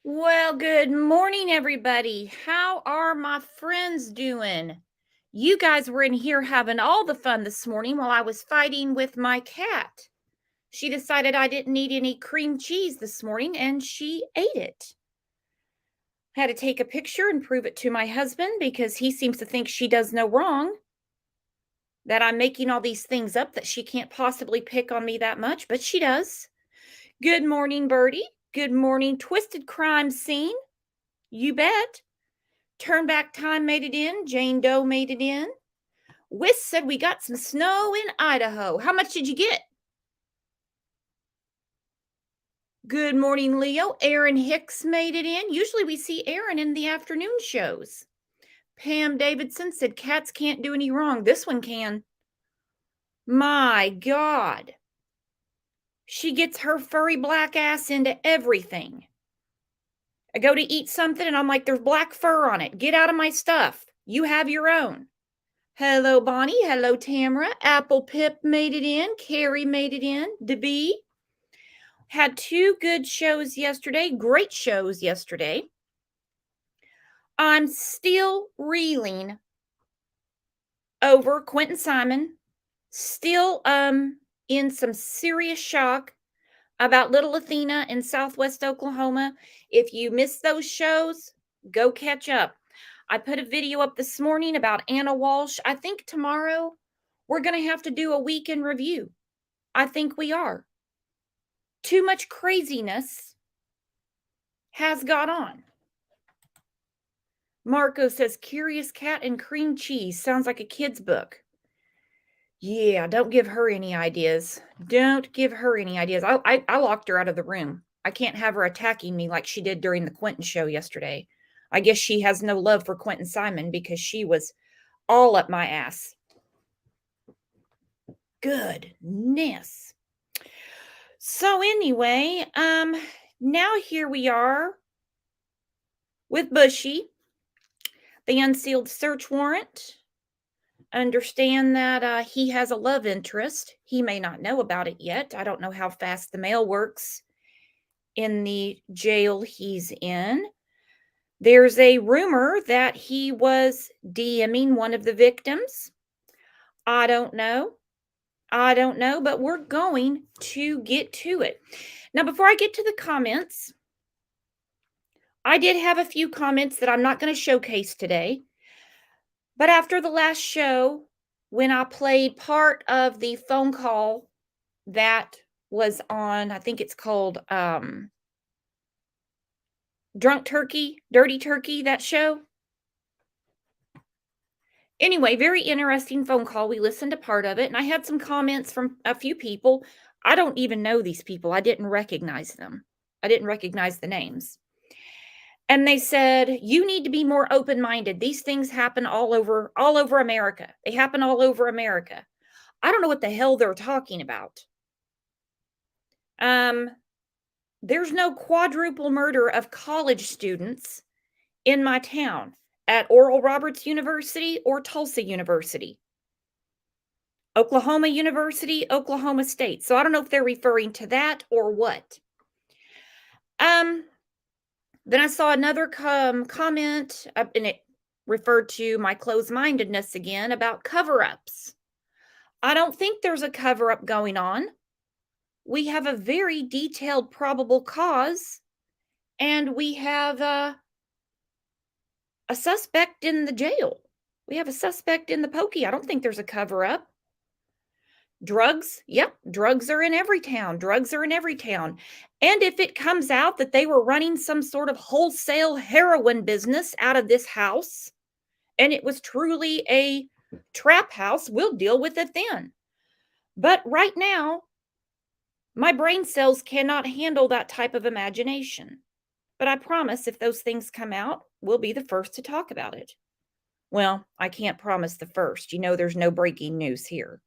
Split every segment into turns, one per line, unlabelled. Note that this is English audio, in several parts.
Well, good morning, everybody. How are my friends doing? You guys were in here having all the fun this morning while I was fighting with my cat. She decided I didn't need any cream cheese this morning and she ate it. Had to take a picture and prove it to my husband because he seems to think she does no wrong, that I'm making all these things up that she can't possibly pick on me that much, but she does. Good morning, Birdie. Good morning, Twisted Crime Scene. You bet. Turn Back Time made it in. Jane Doe made it in. Wiss said we got some snow in Idaho. How much did you get? Good morning, Leo. Aaron Hicks made it in. Usually we see Aaron in the afternoon shows. Pam Davidson said cats can't do any wrong. This one can. My God. She gets her furry black ass into everything. I go to eat something and I'm like, there's black fur on it. Get out of my stuff. You have your own. Hello, Bonnie. Hello, Tamara. Apple Pip made it in. Carrie made it in. DeBee. Had two good shows yesterday. Great shows yesterday. I'm still reeling over Quentin Simon. Still in some serious shock about Little Athena in Southwest Oklahoma. If you missed those shows, go catch up. I put a video up this morning about Anna Walsh. I think tomorrow we're going to have to do a week in review. I think we are. Too much craziness has got on. Marco says, Curious Cat and Cream Cheese. Sounds like a kid's book. Yeah, don't give her any ideas. Don't give her any ideas. I locked her out of the room. I can't have her attacking me like she did during the Quentin show yesterday. I guess she has no love for Quentin Simon because she was all up my ass. Goodness. So anyway, now here we are with Bushy, the unsealed search warrant. Understand that he has a love interest. He may not know about it yet. I don't know how fast the mail works in the jail he's in. There's a rumor that he was DMing one of the victims. I don't know, but we're going to get to it. Now, before I get to the comments, I did have a few comments that I'm not going to showcase today. But after the last show, when I played part of the phone call that was on, I think it's called Drunk Turkey, Dirty Turkey, that show. Anyway, very interesting phone call. We listened to part of it, and I had some comments from a few people. I don't even know these people. I didn't recognize them. I didn't recognize the names. And they said, you need to be more open-minded. These things happen all over America. They happen all over America. I don't know what the hell they're talking about. There's no quadruple murder of college students in my town at Oral Roberts University or Tulsa University. Oklahoma University, Oklahoma State. So I don't know if they're referring to that or what. Then I saw another comment, and it referred to my closed-mindedness again about cover-ups. I don't think there's a cover-up going on. We have a very detailed probable cause, and we have a suspect in the jail. We have a suspect in the pokey. I don't think there's a cover-up. Drugs, yep, drugs are in every town. Drugs are in every town. And if it comes out that they were running some sort of wholesale heroin business out of this house, and it was truly a trap house, we'll deal with it then. But right now, my brain cells cannot handle that type of imagination. But I promise if those things come out, we'll be the first to talk about it. Well, I can't promise the first. You know, there's no breaking news here.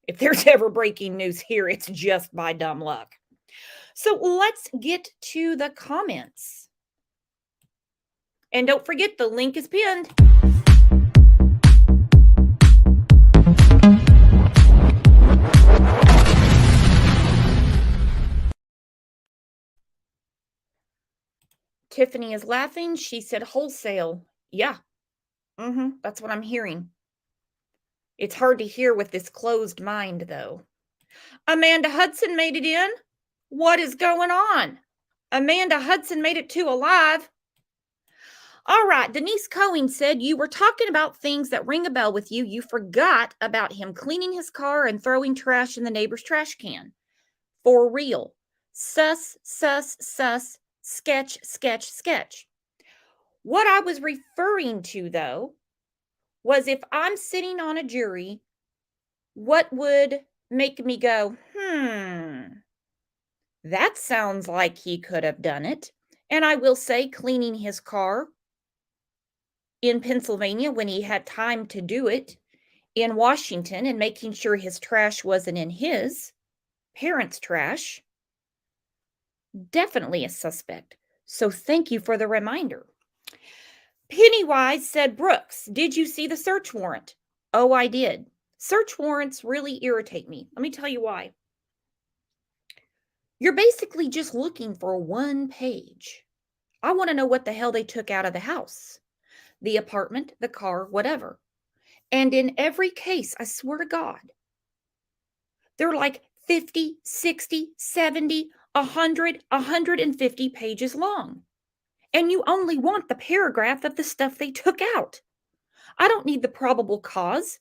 If there's ever breaking news here, it's just by dumb luck. So let's get to the comments. And don't forget, the link is pinned. Tiffany is laughing. She said wholesale. Yeah. That's what I'm hearing. It's hard to hear with this closed mind, though. Amanda Hudson made it in. What is going on? Amanda Hudson made it to alive. All right, Denise Cohen said you were talking about things that ring a bell with you. You forgot about him cleaning his car and throwing trash in the neighbor's trash can. For real. Sus, sus, sus, sketch, sketch, sketch. What I was referring to, though, was if I'm sitting on a jury, what would make me go, that sounds like he could have done it. And I will say, cleaning his car in Pennsylvania when he had time to do it, in Washington, and making sure his trash wasn't in his parents' trash, definitely a suspect. So thank you for the reminder. Pennywise said, Brooks, did you see the search warrant? Oh, I did. Search warrants really irritate me. Let me tell you why. You're basically just looking for one page. I want to know what the hell they took out of the house, the apartment, the car, whatever. And in every case, I swear to God, they're like 50, 60, 70, 100, 150 pages long. And you only want the paragraph of the stuff they took out. I don't need the probable cause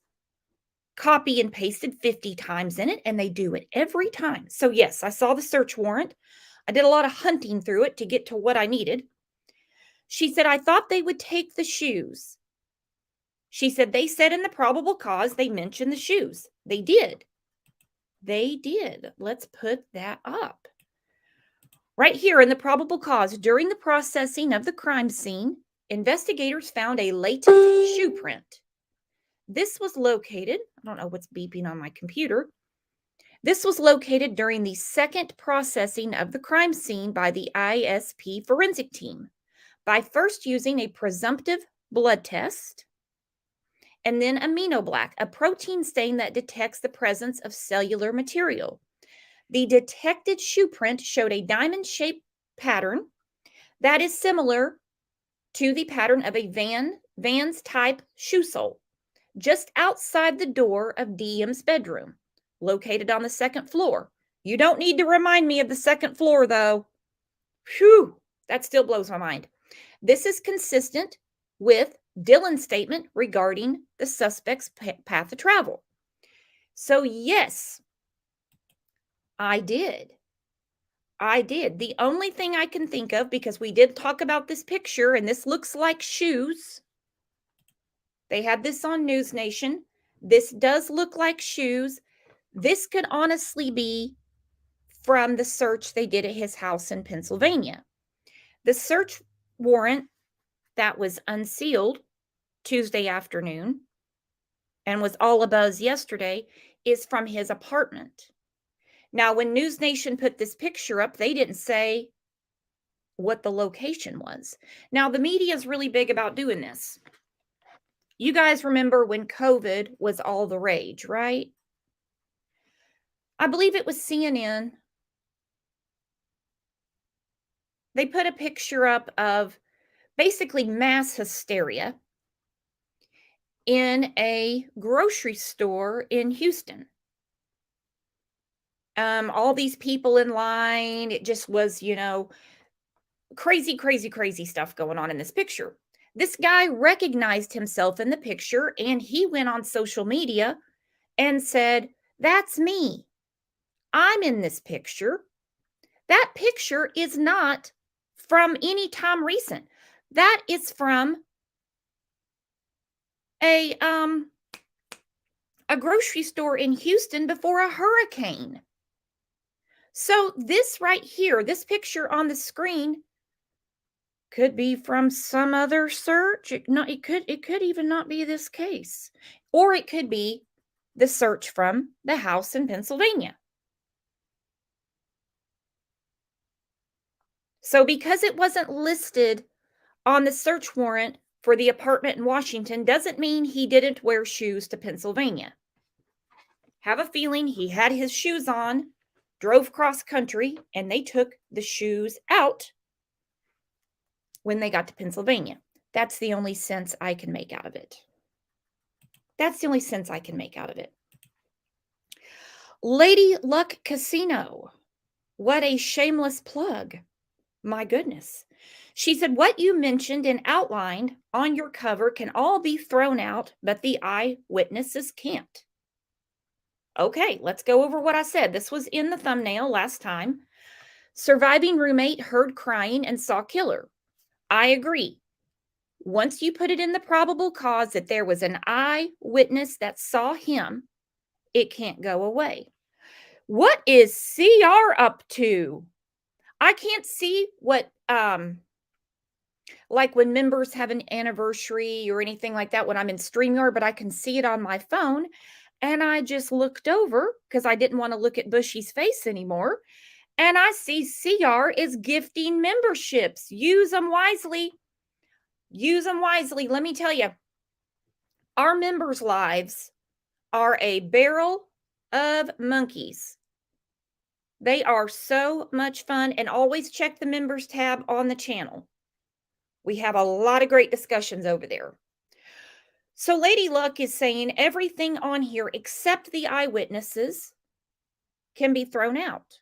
copy and pasted 50 times in it, and they do it every time. So yes, I saw the search warrant. I did a lot of hunting through it to get to what I needed. She said, I thought they would take the shoes. She said, they said in the probable cause, they mentioned the shoes. They did. They did. Let's put that up. Right here in the probable cause, during the processing of the crime scene, investigators found a latent shoe print. This was located, I don't know what's beeping on my computer. This was located during the second processing of the crime scene by the ISP forensic team by first using a presumptive blood test and then aminoblack, a protein stain that detects the presence of cellular material. The detected shoe print showed a diamond-shaped pattern that is similar to the pattern of a Vans type shoe sole just outside the door of DM's bedroom, located on the second floor. You don't need to remind me of the second floor, though. Phew, that still blows my mind. This is consistent with Dylan's statement regarding the suspect's path of travel. So yes, I did. The only thing I can think of, because we did talk about this picture, and this looks like shoes. They had this on News Nation. This does look like shoes. This could honestly be from the search they did at his house in Pennsylvania. The search warrant that was unsealed Tuesday afternoon and was all abuzz yesterday is from his apartment. Now, when News Nation put this picture up, they didn't say what the location was. Now, the media is really big about doing this. You guys remember when COVID was all the rage, right? I believe it was CNN. They put a picture up of basically mass hysteria in a grocery store in Houston. All these people in line. It just was, crazy, crazy, crazy stuff going on in this picture. This guy recognized himself in the picture, and he went on social media and said, that's me. I'm in this picture. That picture is not from any time recent. That is from a grocery store in Houston before a hurricane. So this right here, this picture on the screen could be from some other search. It could even not be this case. Or it could be the search from the house in Pennsylvania. So because it wasn't listed on the search warrant for the apartment in Washington doesn't mean he didn't wear shoes to Pennsylvania. Have a feeling he had his shoes on, drove cross country, and they took the shoes out when they got to Pennsylvania. That's the only sense I can make out of it. That's the only sense I can make out of it. Lady Luck Casino. What a shameless plug. My goodness. She said, what you mentioned and outlined on your cover can all be thrown out, but the eyewitnesses can't. Okay, let's go over what I said. This was in the thumbnail last time. Surviving roommate heard crying and saw killer. I agree. Once you put it in the probable cause that there was an eyewitness that saw him, it can't go away. What is CR up to? I can't see what like when members have an anniversary or anything like that when I'm in StreamYard, but I can see it on my phone. And I just looked over because I didn't want to look at Bushy's face anymore. And I see CR is gifting memberships. Use them wisely. Use them wisely. Let me tell you, our members' lives are a barrel of monkeys. They are so much fun, and always check the members tab on the channel. We have a lot of great discussions over there. So Lady Luck is saying everything on here except the eyewitnesses can be thrown out.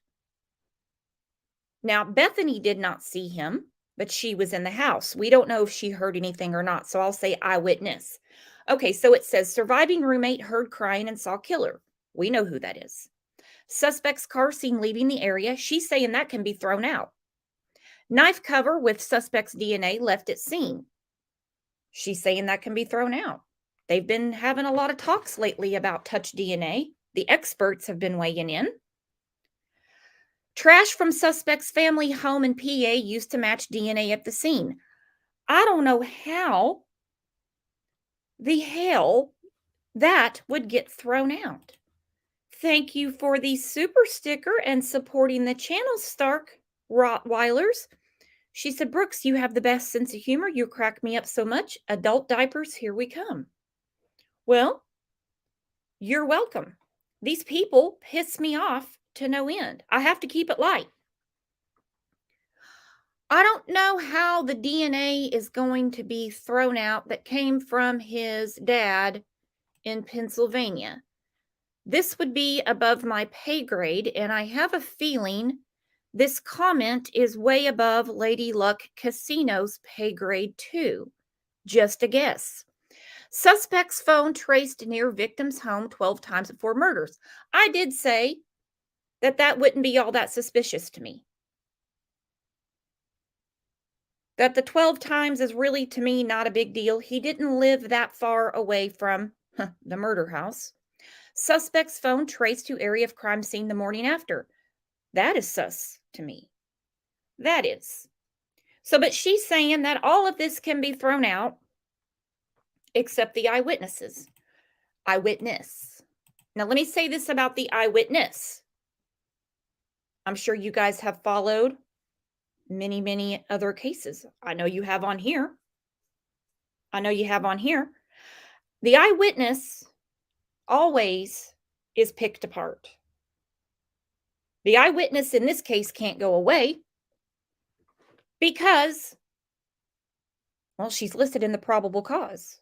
Now, Bethany did not see him, but she was in the house. We don't know if she heard anything or not, so I'll say eyewitness. Okay, so it says surviving roommate heard crying and saw killer. We know who that is. Suspect's car seen leaving the area. She's saying that can be thrown out. Knife cover with suspect's DNA left at scene. She's saying that can be thrown out. They've been having a lot of talks lately about touch DNA. The experts have been weighing in. Trash from suspect's family home in PA used to match DNA at the scene. I don't know how the hell that would get thrown out. Thank you for the super sticker and supporting the channel, Stark Rottweilers. She said, Brooks, you have the best sense of humor. You crack me up so much. Adult diapers, here we come. Well, you're welcome. These people piss me off to no end. I have to keep it light. I don't know how the DNA is going to be thrown out that came from his dad in Pennsylvania. This would be above my pay grade, and I have a feeling this comment is way above Lady Luck Casino's pay grade too. Just a guess. Suspect's phone traced near victim's home 12 times before murders. I did say that wouldn't be all that suspicious to me. That the 12 times is really, to me, not a big deal. He didn't live that far away from the murder house. Suspect's phone traced to area of crime scene the morning after. That is sus to me. That is. So, but she's saying that all of this can be thrown out except the eyewitnesses. Eyewitness. Now, let me say this about the eyewitness. I'm sure you guys have followed many, many other cases. I know you have on here. I know you have on here. The eyewitness always is picked apart. The eyewitness in this case can't go away because, well, she's listed in the probable cause.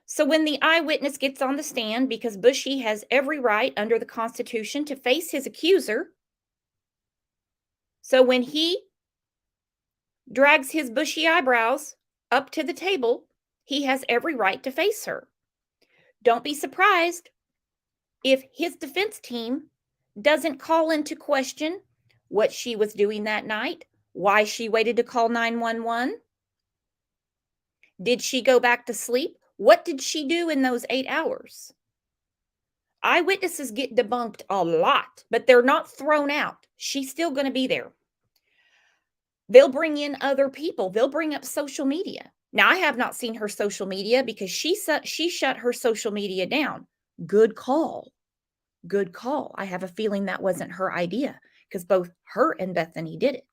So when the eyewitness gets on the stand, because Bushy has every right under the Constitution to face his accuser, so when he drags his bushy eyebrows up to the table, he has every right to face her. Don't be surprised if his defense team doesn't call into question what she was doing that night, why she waited to call 911. Did she go back to sleep? What did she do in those 8 hours? Eyewitnesses get debunked a lot, but they're not thrown out. She's still going to be there. They'll bring in other people. They'll bring up social media. Now, I have not seen her social media because she shut her social media down. Good call. Good call. I have a feeling that wasn't her idea because both her and Bethany did it.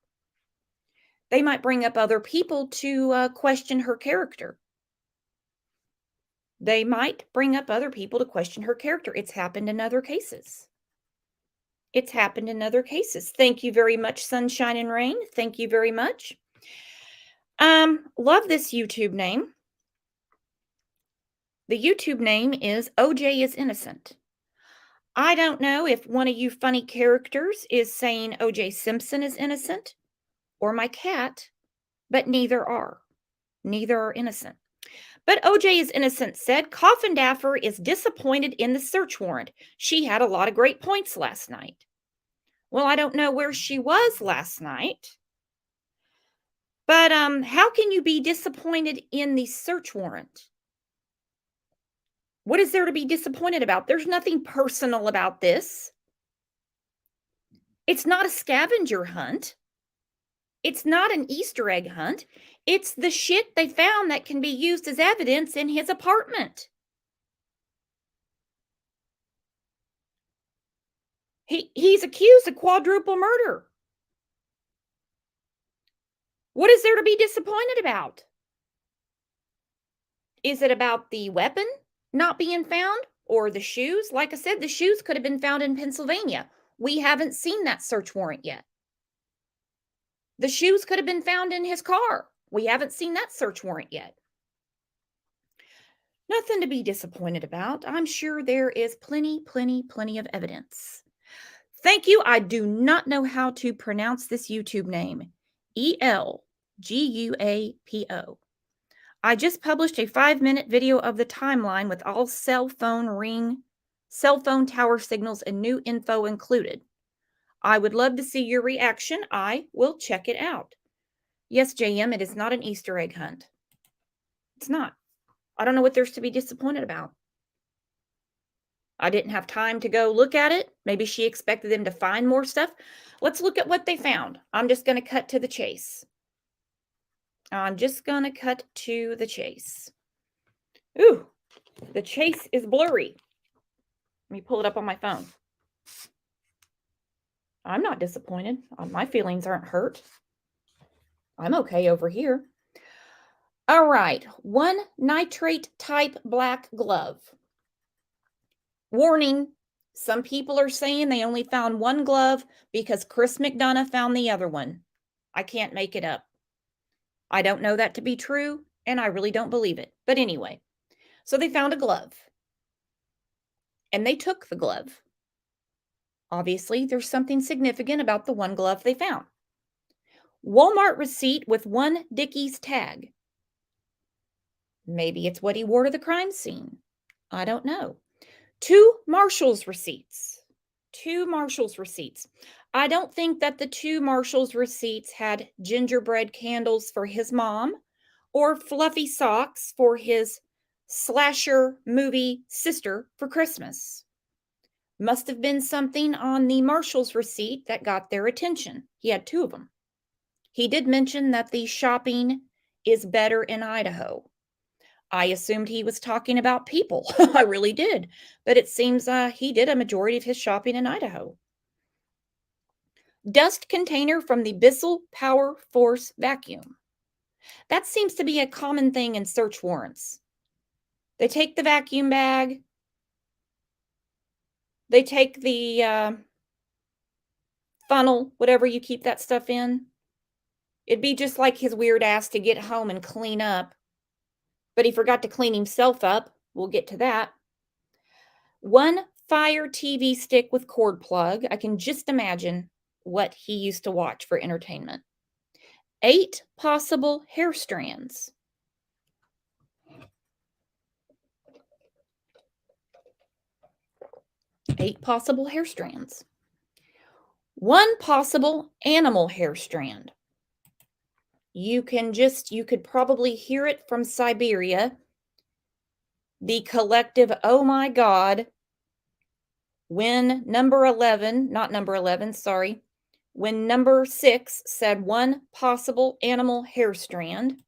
They might bring up other people to question her character. They might bring up other people to question her character. It's happened in other cases. It's happened in other cases. Thank you very much, Sunshine and Rain. Thank you very much. Love this YouTube name. The YouTube name is OJ is Innocent. I don't know if one of you funny characters is saying OJ Simpson is innocent or my cat, but neither are. Neither are innocent. But OJ is Innocent said Coffin Daffer is disappointed in the search warrant. She had a lot of great points last night. Well, I don't know where she was last night. But how can you be disappointed in the search warrant? What is there to be disappointed about? There's nothing personal about this. It's not a scavenger hunt. It's not an Easter egg hunt. It's the shit they found that can be used as evidence in his apartment. He's accused of quadruple murder. What is there to be disappointed about? Is it about the weapon not being found or the shoes? Like I said, the shoes could have been found in Pennsylvania. We haven't seen that search warrant yet. The shoes could have been found in his car. We haven't seen that search warrant yet. Nothing to be disappointed about. I'm sure there is plenty of evidence. Thank you. I do not know how to pronounce this YouTube name. ELGUAPO. I just published a 5-minute video of the timeline with all cell phone tower signals and new info included. I would love to see your reaction. I will check it out. Yes, JM, it is not an Easter egg hunt. It's not. I don't know what there's to be disappointed about. I didn't have time to go look at it. Maybe she expected them to find more stuff. Let's look at what they found. I'm just going to cut to the chase. Ooh, the chase is blurry. Let me pull it up on my phone. I'm not disappointed. My feelings aren't hurt. I'm okay over here. All right, 1 nitrate type black glove. Warning, some people are saying they only found one glove because Chris McDonough found the other one. I can't make it up. I don't know that to be true, and I really don't believe it. But anyway, so they found a glove, and they took the glove. Obviously, there's something significant about the one glove they found. Walmart receipt with 1 Dickies tag. Maybe it's what he wore to the crime scene. I don't know. 2 Marshall's receipts. 2 Marshall's receipts. I don't think that the 2 Marshall's receipts had gingerbread candles for his mom or fluffy socks for his slasher movie sister for Christmas. Must have been something on the Marshall's receipt that got their attention. He had 2 of them. He did mention that the shopping is better in Idaho. I assumed he was talking about people. I really did. But it seems he did a majority of his shopping in Idaho. Dust container from the Bissell Power Force vacuum. That seems to be a common thing in search warrants. They take the vacuum bag. They take the funnel, whatever you keep that stuff in. It'd be just like his weird ass to get home and clean up. But he forgot to clean himself up. We'll get to that. 1 Fire TV stick with cord plug. I can just imagine what he used to watch for entertainment. 8 possible hair strands. 8 possible hair strands. 1 possible animal hair strand. You could probably hear it from Siberia. The collective, oh my God, when number 6 said 1 possible animal hair strand,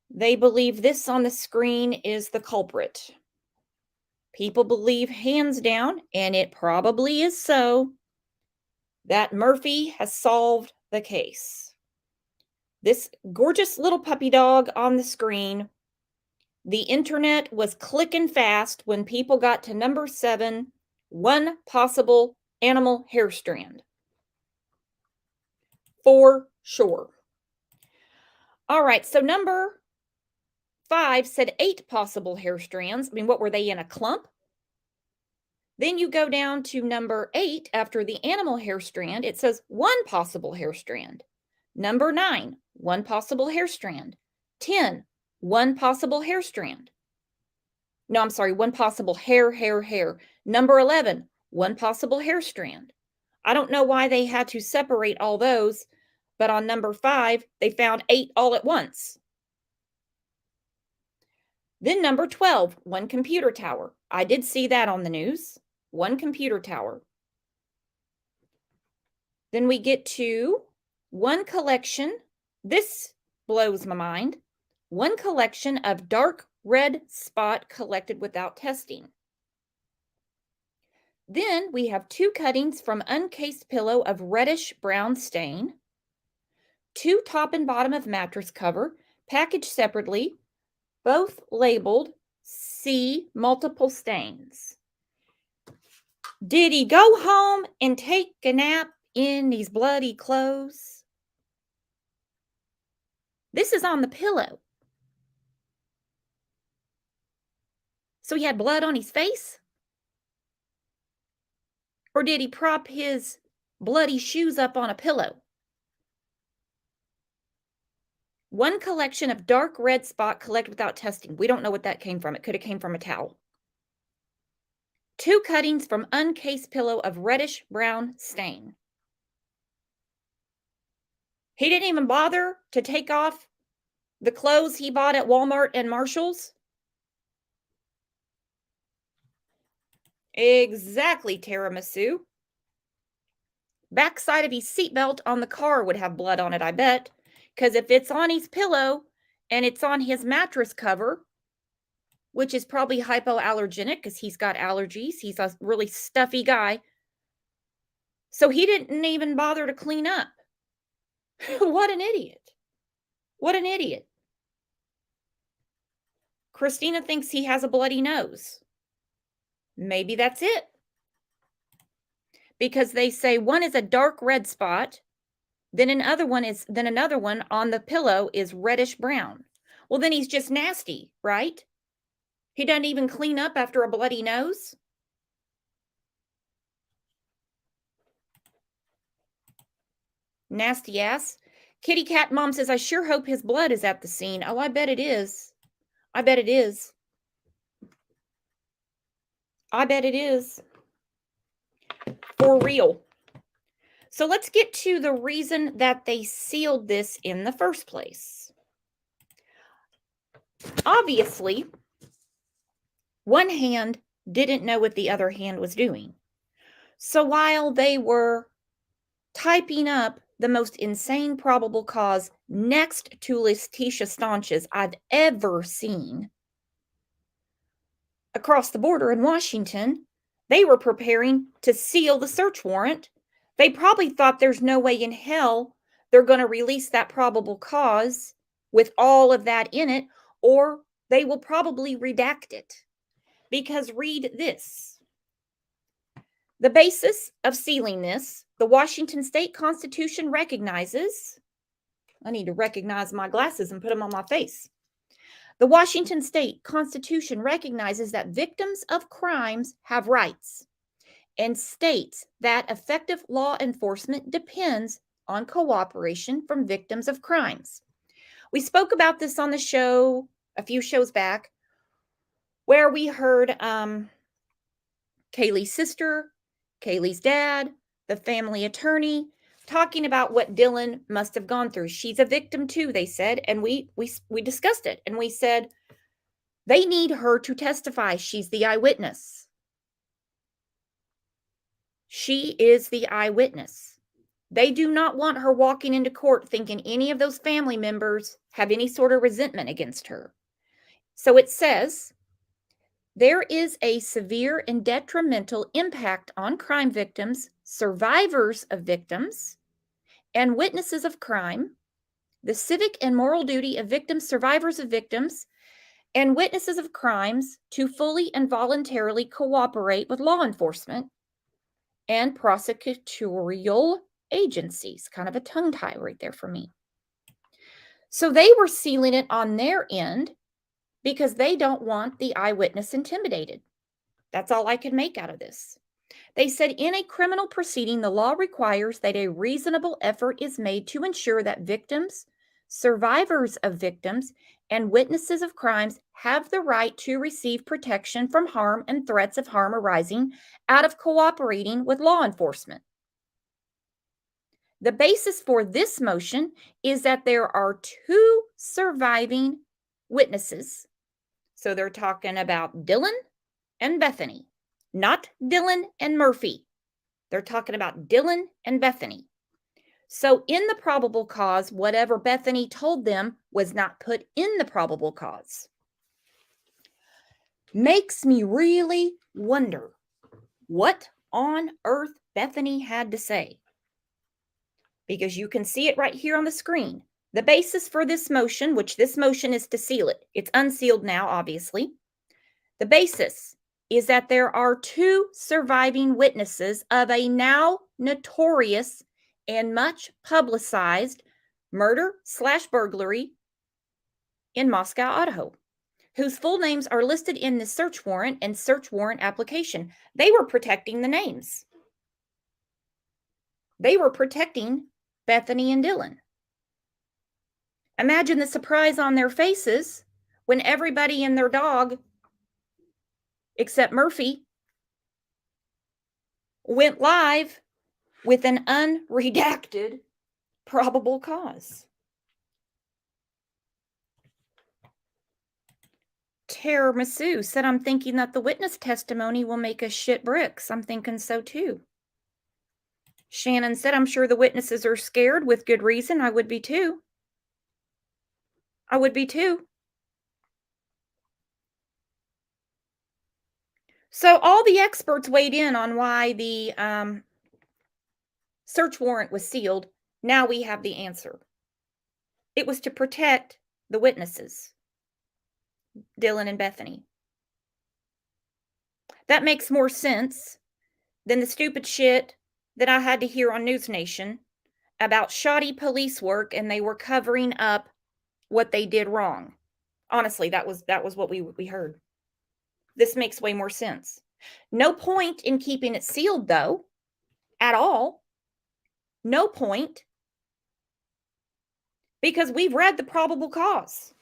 they believe this on the screen is the culprit. People believe hands down, and it probably is so, that Murphy has solved the case. This gorgeous little puppy dog on the screen, the internet was clicking fast when people got to number 7, 1 possible animal hair strand. For sure. All right, so number 5 said 8 possible hair strands. I mean, what were they in a clump? Then you go down to number 8 after the animal hair strand. It says 1 possible hair strand. Number 9, 1 possible hair strand. 10, 1 possible hair strand. No, I'm sorry, 1 possible hair. Number 11, 1 possible hair strand. I don't know why they had to separate all those, but on number 5, they found 8 all at once. Then number 12, 1 computer tower. I did see that on the news. 1 computer tower. Then we get to 1 collection. This blows my mind. 1 collection of dark red spot collected without testing. Then we have 2 cuttings from uncased pillow of reddish brown stain. 2 top and bottom of mattress cover, packaged separately, both labeled C multiple stains. Did he go home and take a nap in these bloody clothes? This is on the pillow. So he had blood on his face? Or did he prop his bloody shoes up on a pillow? 1 collection of dark red spot collected without testing. We don't know what that came from. It could have came from a towel. 2 cuttings from uncased pillow of reddish brown stain. He didn't even bother to take off the clothes he bought at Walmart and Marshall's. Exactly, tiramisu. Backside of his seatbelt on the car would have blood on it, I bet. Because if it's on his pillow and it's on his mattress cover, which is probably hypoallergenic because he's got allergies. He's a really stuffy guy. So he didn't even bother to clean up. What an idiot. What an idiot. Christina thinks he has a bloody nose. Maybe that's it. Because they say one is a dark red spot, then another one on the pillow is reddish brown. Well, then he's just nasty, right? He doesn't even clean up after a bloody nose. Nasty ass. Kitty Cat Mom says, I sure hope his blood is at the scene. Oh, I bet it is. I bet it is. I bet it is. For real. So let's get to the reason that they sealed this in the first place. Obviously, one hand didn't know what the other hand was doing. So while they were typing up the most insane probable cause next to Letitia Staunches I've ever seen across the border in Washington, they were preparing to seal the search warrant. They probably thought there's no way in hell they're going to release that probable cause with all of that in it, or they will probably redact it. Because read this. The basis of sealing this, the Washington State Constitution recognizes, I need to recognize my glasses and put them on my face. The Washington State Constitution recognizes that victims of crimes have rights and states that effective law enforcement depends on cooperation from victims of crimes. We spoke about this on the show a few shows back, where we heard Kaylee's sister, Kaylee's dad, the family attorney, talking about what Dylan must have gone through. She's a victim too, they said, and we discussed it, and we said they need her to testify. She's the eyewitness. She is the eyewitness. They do not want her walking into court thinking any of those family members have any sort of resentment against her. So it says, there is a severe and detrimental impact on crime victims, survivors of victims, and witnesses of crime, the civic and moral duty of victims, survivors of victims, and witnesses of crimes to fully and voluntarily cooperate with law enforcement and prosecutorial agencies. Kind of a tongue tie right there for me. So they were sealing it on their end because they don't want the eyewitness intimidated. That's all I could make out of this. They said in a criminal proceeding, the law requires that a reasonable effort is made to ensure that victims, survivors of victims, and witnesses of crimes have the right to receive protection from harm and threats of harm arising out of cooperating with law enforcement. The basis for this motion is that there are 2 surviving witnesses. So they're talking about Dylan and Bethany, not Dylan and Murphy. They're talking about Dylan and Bethany. So in the probable cause, whatever Bethany told them was not put in the probable cause. Makes me really wonder what on earth Bethany had to say. Because you can see it right here on the screen. The basis for this motion, which this motion is to seal it. It's unsealed now, obviously. The basis is that there are 2 surviving witnesses of a now notorious and much publicized murder/burglary in Moscow, Idaho, whose full names are listed in the search warrant and search warrant application. They were protecting the names. They were protecting Bethany and Dylan. Imagine the surprise on their faces when everybody and their dog, except Murphy, went live with an unredacted probable cause. Tiramisu said, I'm thinking that the witness testimony will make us shit bricks. I'm thinking so too. Shannon said, I'm sure the witnesses are scared with good reason. I would be too. I would be too. So all the experts weighed in on why the search warrant was sealed. Now we have the answer. It was to protect the witnesses, Dylan and Bethany. That makes more sense than the stupid shit that I had to hear on News Nation about shoddy police work and they were covering up what they did wrong. Honestly, that was what we heard. This makes way more sense. No point in keeping it sealed, though, at all. No point. Because we've read the probable cause.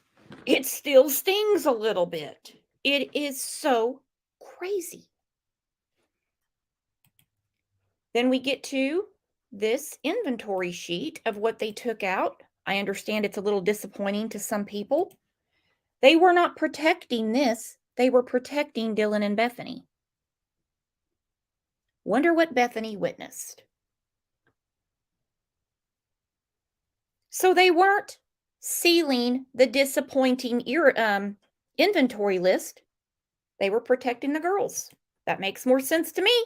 It still stings a little bit. It is so crazy. Then we get to this inventory sheet of what they took out. I understand it's a little disappointing to some people. They were not protecting this. They were protecting Dylan and Bethany. Wonder what Bethany witnessed. So they weren't sealing the disappointing inventory list. They were protecting the girls. That makes more sense to me.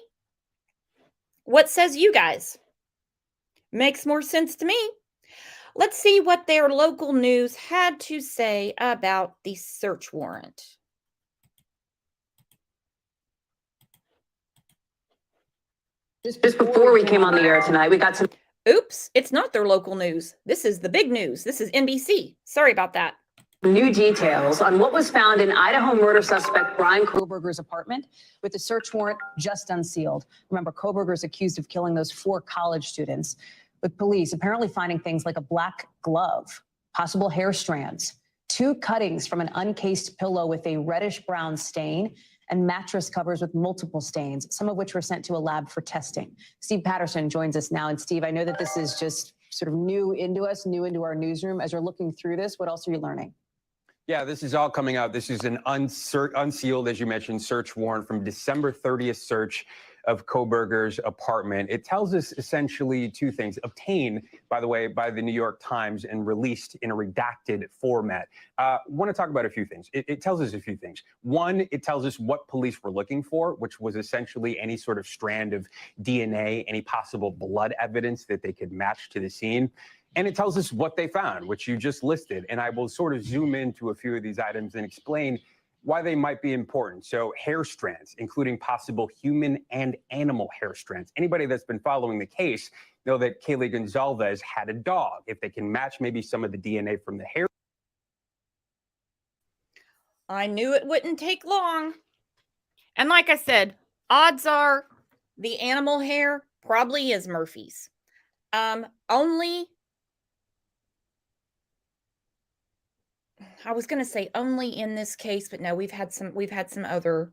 What says you guys? Makes more sense to me. Let's see what their local news had to say about the search warrant.
Just before we came on the air tonight, we got some...
Oops, it's not their local news. This is the big news. This is NBC. Sorry about that.
New details on what was found in Idaho murder suspect Brian Koberger's apartment with the search warrant just unsealed. Remember, Koberger's accused of killing those 4 college students, with police apparently finding things like a black glove, possible hair strands, 2 cuttings from an uncased pillow with a reddish-brown stain, and mattress covers with multiple stains, some of which were sent to a lab for testing. Steve Patterson joins us now. And Steve, I know that this is just sort of new into us, new into our newsroom. As you're looking through this, what else are you learning?
Yeah, this is all coming out. This is an unsealed, as you mentioned, search warrant from December 30th search of Koberger's apartment. It tells us essentially 2 things, obtained, by the way, by the New York Times and released in a redacted format. Want to talk about a few things. It tells us a few things. One, it tells us what police were looking for, which was essentially any sort of strand of DNA, any possible blood evidence that they could match to the scene. And it tells us what they found, which you just listed. And I will sort of zoom into a few of these items and explain why they might be important. So hair strands, including possible human and animal hair strands. Anybody that's been following the case know that Kaylee Gonzalez had a dog. If they can match maybe some of the DNA from the hair.
I knew it wouldn't take long. And like I said, odds are the animal hair probably is Murphy's. Only, I was going to say only in this case, but no, we've had some other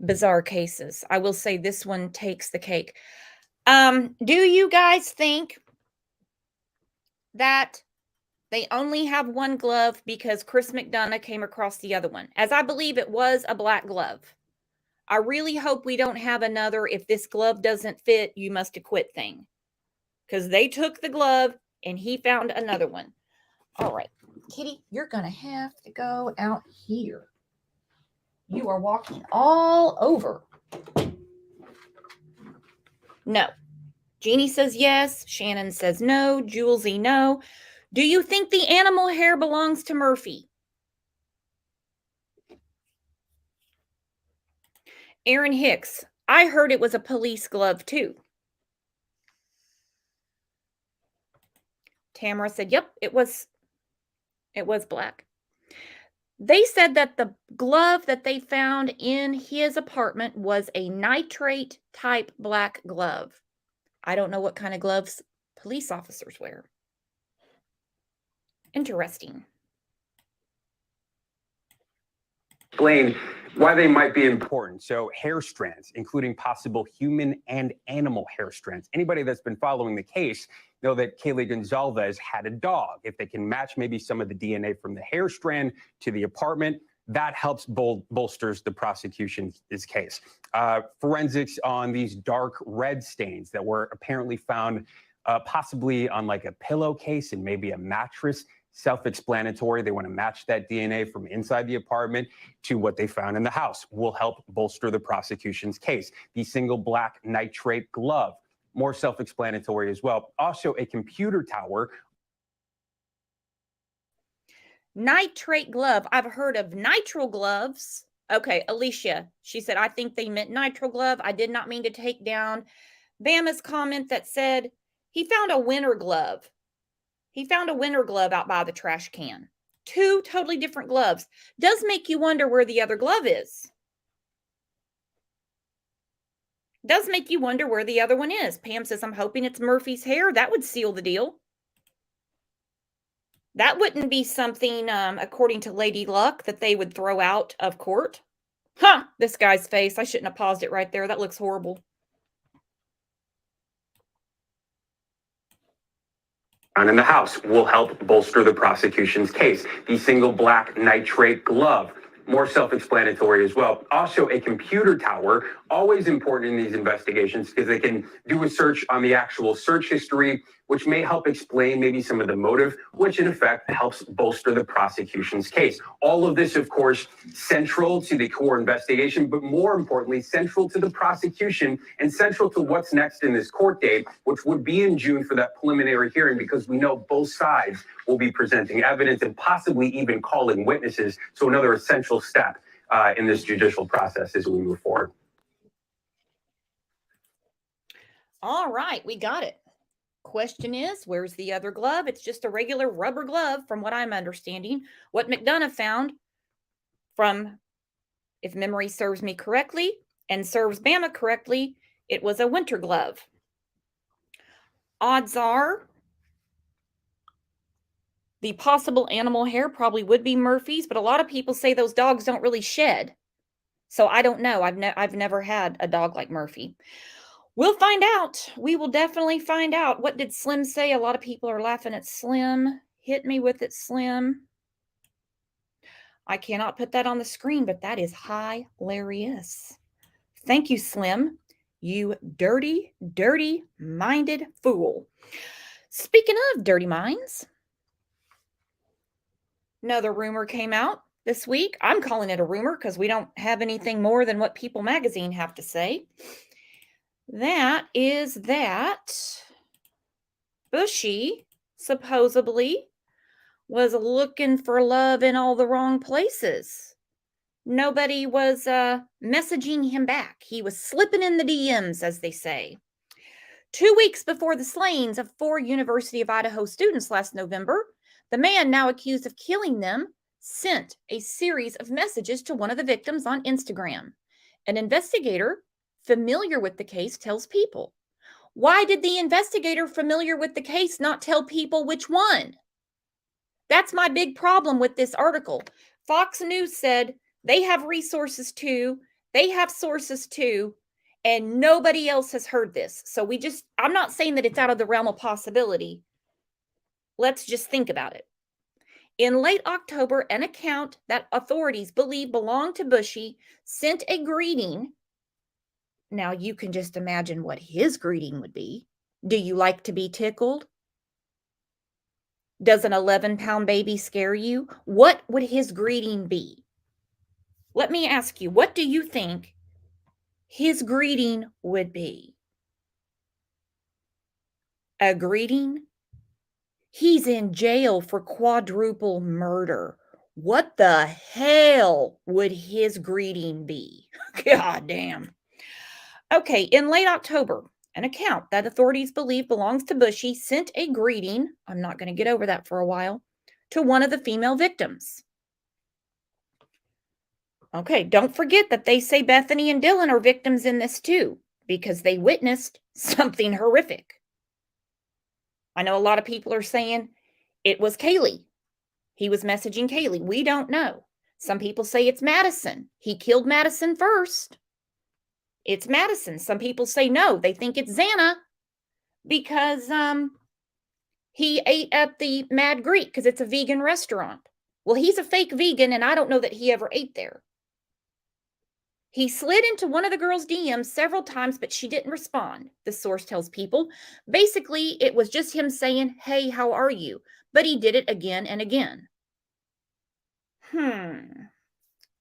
bizarre cases. I will say this one takes the cake. Do you guys think that they only have one glove because Chris McDonough came across the other one? As I believe it was a black glove. I really hope we don't have another "if this glove doesn't fit, you must acquit" thing. Because they took the glove and he found another one. All right, Kitty, you're going to have to go out here. You are walking all over. No. Jeannie says yes. Shannon says no. Julesy, no. Do you think the animal hair belongs to Murphy? Aaron Hicks, I heard it was a police glove too. Tamara said, yep, it was black. They said that the glove that they found in his apartment was a nitrate type black glove. I don't know what kind of gloves police officers wear. Interesting.
Explain why they might be important. So hair strands, including possible human and animal hair strands. Anybody that's been following the case know that Kaylee Gonzalez had a dog. If they can match maybe some of the DNA from the hair strand to the apartment, that helps bolsters the prosecution's case. Forensics on these dark red stains that were apparently found possibly on like a pillowcase and maybe a mattress. Self-explanatory. They want to match that DNA from inside the apartment to what they found in the house. Will help bolster the prosecution's case. The single black nitrate glove, more self-explanatory as well. Also, a computer tower.
Nitrate glove. I've heard of nitrile gloves. Okay, Alicia, she said, I think they meant nitrile glove. I did not mean to take down Bama's comment that said he found a winter glove. He found a winter glove out by the trash can. Two totally different gloves. Does make you wonder where the other glove is. Does make you wonder where the other one is. Pam says, I'm hoping it's Murphy's hair. That would seal the deal. That wouldn't be something, according to Lady Luck, that they would throw out of court. Huh, this guy's face. I shouldn't have paused it right there. That looks horrible.
In the house will help bolster the prosecution's case. The single black nitrate glove, more self-explanatory as well. Also, a computer tower, always important in these investigations because they can do a search on the actual search history, which may help explain maybe some of the motive, which in effect helps bolster the prosecution's case. All of this, of course, central to the core investigation, but more importantly, central to the prosecution and central to what's next in this court date, which would be in June for that preliminary hearing, because we know both sides will be presenting evidence and possibly even calling witnesses. So another essential step in this judicial process as we move forward.
All right, we got it. Question is, where's the other glove? It's just a regular rubber glove from what I'm understanding. What McDonough found from, if memory serves me correctly and serves Bama correctly, it was a winter glove. Odds are the possible animal hair probably would be Murphy's, but a lot of people say those dogs don't really shed. So I don't know. I've never had a dog like Murphy. We'll find out. We will definitely find out. What did Slim say? A lot of people are laughing at Slim. Hit me with it, Slim. I cannot put that on the screen, but that is hilarious. Thank you, Slim. You dirty, dirty-minded fool. Speaking of dirty minds, another rumor came out this week. I'm calling it a rumor because we don't have anything more than what People Magazine have to say. That is that Bushy supposedly was looking for love in all the wrong places. Nobody was messaging him back. He was slipping in the DMs, as they say. 2 weeks before the slayings of 4 University of Idaho students last November, the man now accused of killing them sent a series of messages to one of the victims on Instagram. An investigator familiar with the case tells People. Why did the investigator familiar with the case not tell People which one? That's my big problem with this article. Fox News said they have resources too, they have sources too, and nobody else has heard this. So I'm not saying that it's out of the realm of possibility. Let's just think about it. In late October, an account that authorities believe belonged to Bushy sent a greeting. Now you can just imagine what his greeting would be. Do you like to be tickled? Does an 11-pound baby scare you? What would his greeting be? Let me ask you, what do you think his greeting would be? A greeting? He's in jail for quadruple murder. What the hell would his greeting be? God damn. Okay, in late October, an account that authorities believe belongs to Bushy sent a greeting, I'm not going to get over that for a while, to one of the female victims. Okay, don't forget that they say Bethany and Dylan are victims in this too, because they witnessed something horrific. I know a lot of people are saying it was Kaylee. He was messaging Kaylee. We don't know. Some people say it's Madison. He killed Madison first. It's Madison. Some people say no. They think it's Xana because he ate at the Mad Greek because it's a vegan restaurant. Well, he's a fake vegan, and I don't know that he ever ate there. He slid into one of the girls' DMs several times, but she didn't respond, the source tells People. Basically, it was just him saying, "Hey, how are you?" But he did it again and again.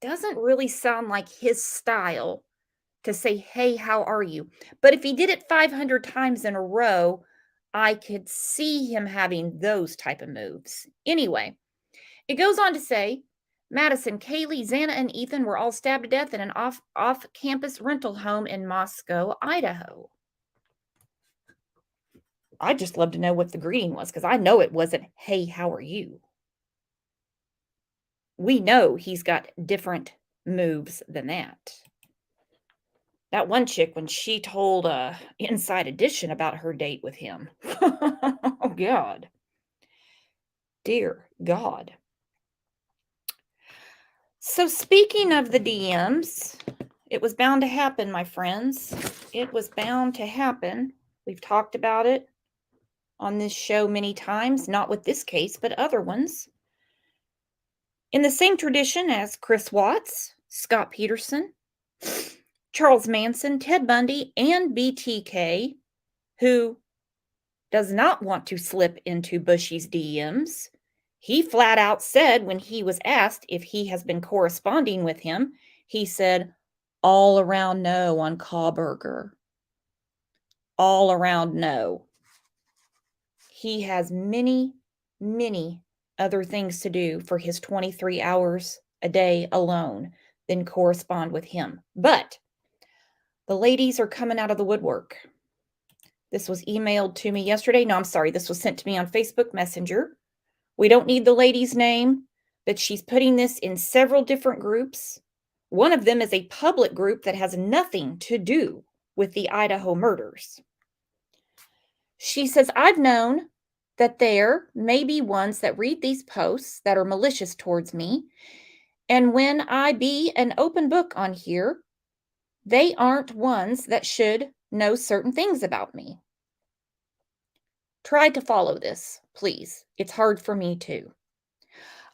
Doesn't really sound like his style to say, "Hey, how are you?" But if he did it 500 times in a row, I could see him having those type of moves. Anyway, it goes on to say, Madison, Kaylee, Xana, and Ethan were all stabbed to death in an off-campus rental home in Moscow, Idaho. I'd just love to know what the greeting was, because I know it wasn't, "Hey, how are you?" We know he's got different moves than that. That one chick, when she told Inside Edition about her date with him. Oh, God. Dear God. So speaking of the DMs, it was bound to happen, my friends. It was bound to happen. We've talked about it on this show many times, not with this case, but other ones. In the same tradition as Chris Watts, Scott Peterson, Charles Manson, Ted Bundy, and BTK, who does not want to slip into Bushy's DMs. He flat out said when he was asked if he has been corresponding with him, he said, "All around no on Kauberger. All around no." He has many, many other things to do for his 23 hours a day alone than correspond with him. But the ladies are coming out of the woodwork. This was emailed to me yesterday. No, I'm sorry. This was sent to me on Facebook Messenger. We don't need the lady's name, but she's putting this in several different groups. One of them is a public group that has nothing to do with the Idaho murders. She says, "I've known that there may be ones that read these posts that are malicious towards me, and when I be an open book on here, they aren't ones that should know certain things about me. Try to follow this, please. It's hard for me too.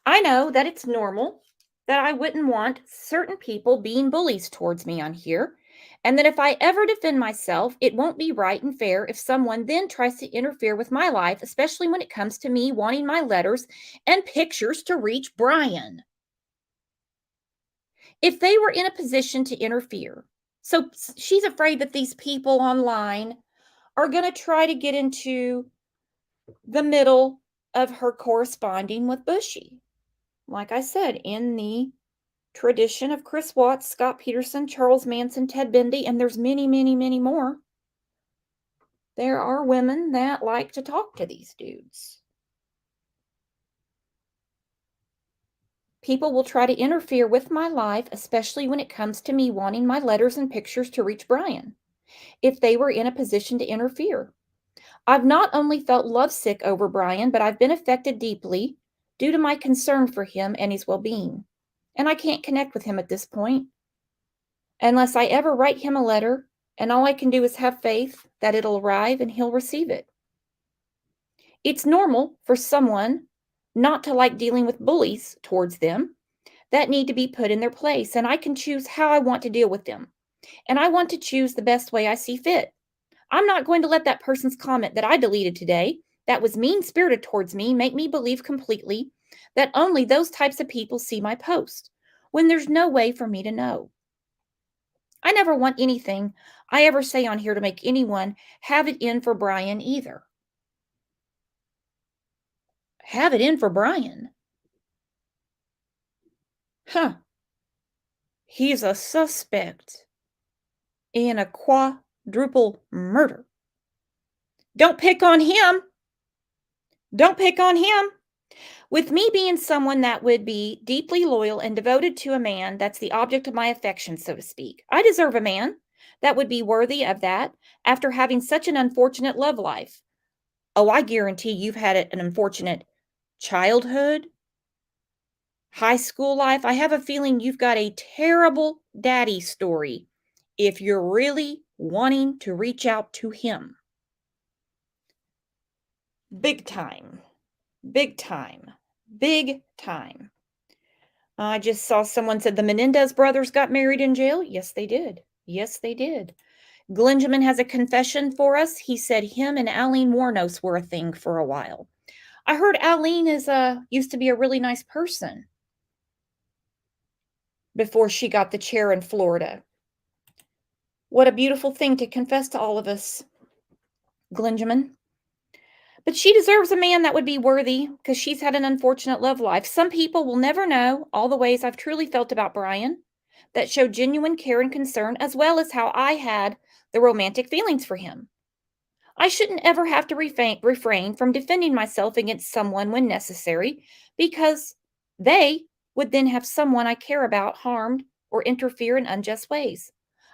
I know that it's normal that I wouldn't want certain people being bullies towards me on here, and that if I ever defend myself, it won't be right and fair if someone then tries to interfere with my life, especially when it comes to me wanting my letters and pictures to reach Brian. If they were in a position to interfere." So she's afraid that these people online are going to try to get into the middle of her corresponding with Bushy. Like I said, in the tradition of Chris Watts, Scott Peterson, Charles Manson, Ted Bundy, and there's many, many, many more. There are women that like to talk to these dudes. People will try to interfere with my life, especially when it comes to me wanting my letters and pictures to reach Brian, if they were in a position to interfere. I've not only felt lovesick over Brian, but I've been affected deeply due to my concern for him and his well-being. And I can't connect with him at this point unless I ever write him a letter, and all I can do is have faith that it'll arrive and he'll receive it. It's normal for someone not to like dealing with bullies towards them that need to be put in their place, and I can choose how I want to deal with them. And I want to choose the best way I see fit. I'm not going to let that person's comment that I deleted today, that was mean-spirited towards me, make me believe completely that only those types of people see my post, when there's no way for me to know. I never want anything I ever say on here to make anyone have it in for Brian either. Have it in for Brian? Huh. He's a suspect in a quadruple murder. Don't pick on him. Don't pick on him. With me being someone that would be deeply loyal and devoted to a man that's the object of my affection, so to speak, I deserve a man that would be worthy of that after having such an unfortunate love life. Oh, I guarantee you've had an unfortunate childhood, high school life. I have a feeling you've got a terrible daddy story if you're really wanting to reach out to him. Big time. Big time. Big time. I just saw someone said the Menendez brothers got married in jail. Yes, they did. Yes, they did. Glenjamin has a confession for us. He said him and Aline Warnos were a thing for a while. I heard Aline used to be a really nice person before she got the chair in Florida. What a beautiful thing to confess to all of us, Glenjamin. But she deserves a man that would be worthy because she's had an unfortunate love life. Some people will never know all the ways I've truly felt about Brian that show genuine care and concern, as well as how I had the romantic feelings for him. I shouldn't ever have to refrain from defending myself against someone when necessary, because they would then have someone I care about harmed or interfere in unjust ways.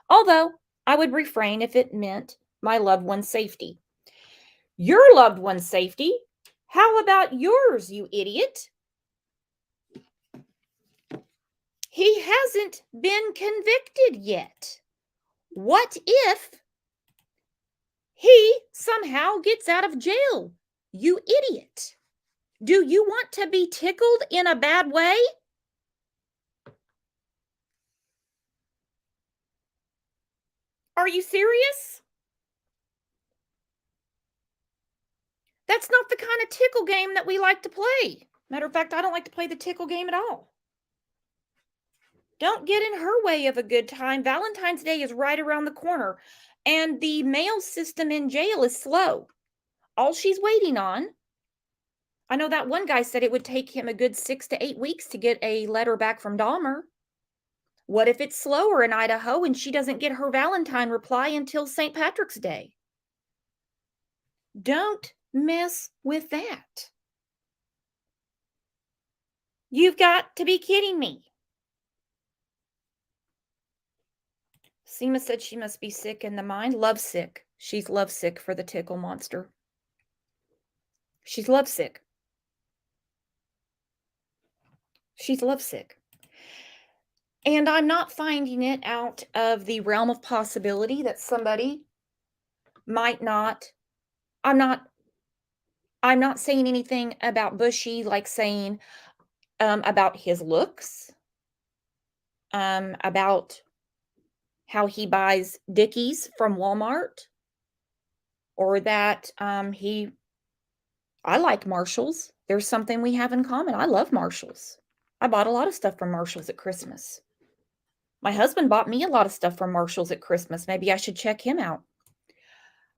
Although I would refrain if it meant my loved one's safety. Your loved one's safety? How about yours, you idiot? He hasn't been convicted yet. What if he somehow gets out of jail? You idiot. Do you want to be tickled in a bad way? Are you serious? That's not the kind of tickle game that we like to play. Matter of fact, I don't like to play the tickle game at all. Don't get in her way of a good time. Valentine's Day is right around the corner, and the mail system in jail is slow. All she's waiting on, I know that one guy said it would take him a good 6 to 8 weeks to get a letter back from Dahmer. What if it's slower in Idaho and she doesn't get her Valentine reply until St. Patrick's Day? Don't mess with that. You've got to be kidding me. Seema said she must be sick in the mind. Lovesick. She's lovesick for the tickle monster. She's lovesick. She's lovesick. And I'm not finding it out of the realm of possibility that somebody might not. I'm not saying anything about Bushy, like saying about his looks, about how he buys Dickies from Walmart, or that I like Marshalls. There's something we have in common. I love Marshalls. I bought a lot of stuff from Marshalls at Christmas. My husband bought me a lot of stuff from Marshalls at Christmas. Maybe I should check him out.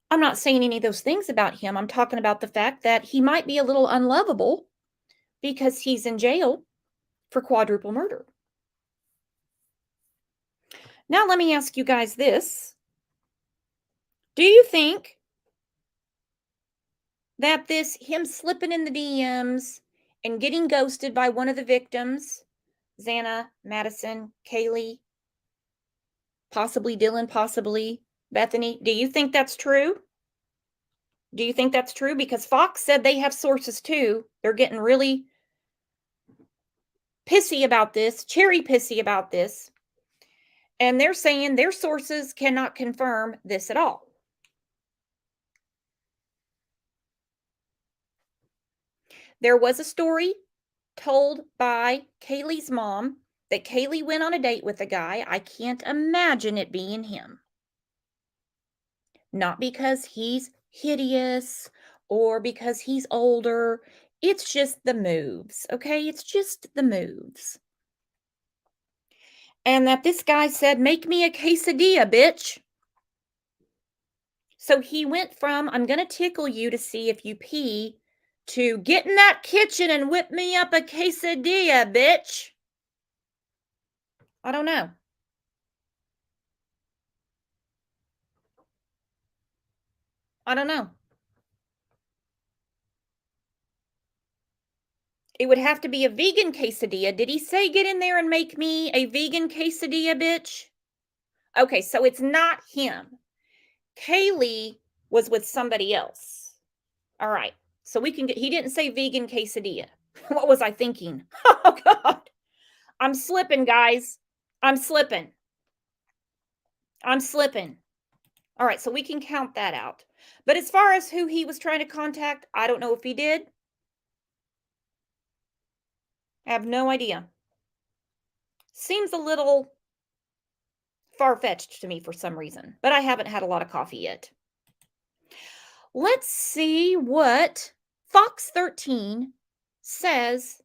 I'm not saying any of those things about him. I'm talking about the fact that he might be a little unlovable because he's in jail for quadruple murder. Now, let me ask you guys this. Do you think that him slipping in the DMs and getting ghosted by one of the victims, Xana, Madison, Kaylee, possibly Dylan, possibly Bethany, do you think that's true? Do you think that's true? Because Fox said they have sources too. They're getting really pissy about this, cherry pissy about this. And they're saying their sources cannot confirm this at all. There was a story told by Kaylee's mom that Kaylee went on a date with a guy. I can't imagine it being him. Not because he's hideous or because he's older. It's just the moves, okay? It's just the moves. And that this guy said, "Make me a quesadilla, bitch." So he went from, "I'm going to tickle you to see if you pee," to "Get in that kitchen and whip me up a quesadilla, bitch." I don't know. I don't know. It would have to be a vegan quesadilla. Did he say get in there and make me a vegan quesadilla, bitch? Okay, so it's not him. Kaylee was with somebody else. All right. So we can get, he didn't say vegan quesadilla. What was I thinking? Oh, God. I'm slipping, guys. I'm slipping. I'm slipping. All right. So we can count that out. But as far as who he was trying to contact, I don't know if he did. I have no idea. Seems a little far-fetched to me for some reason, but I haven't had a lot of coffee yet. Let's see what Fox 13 says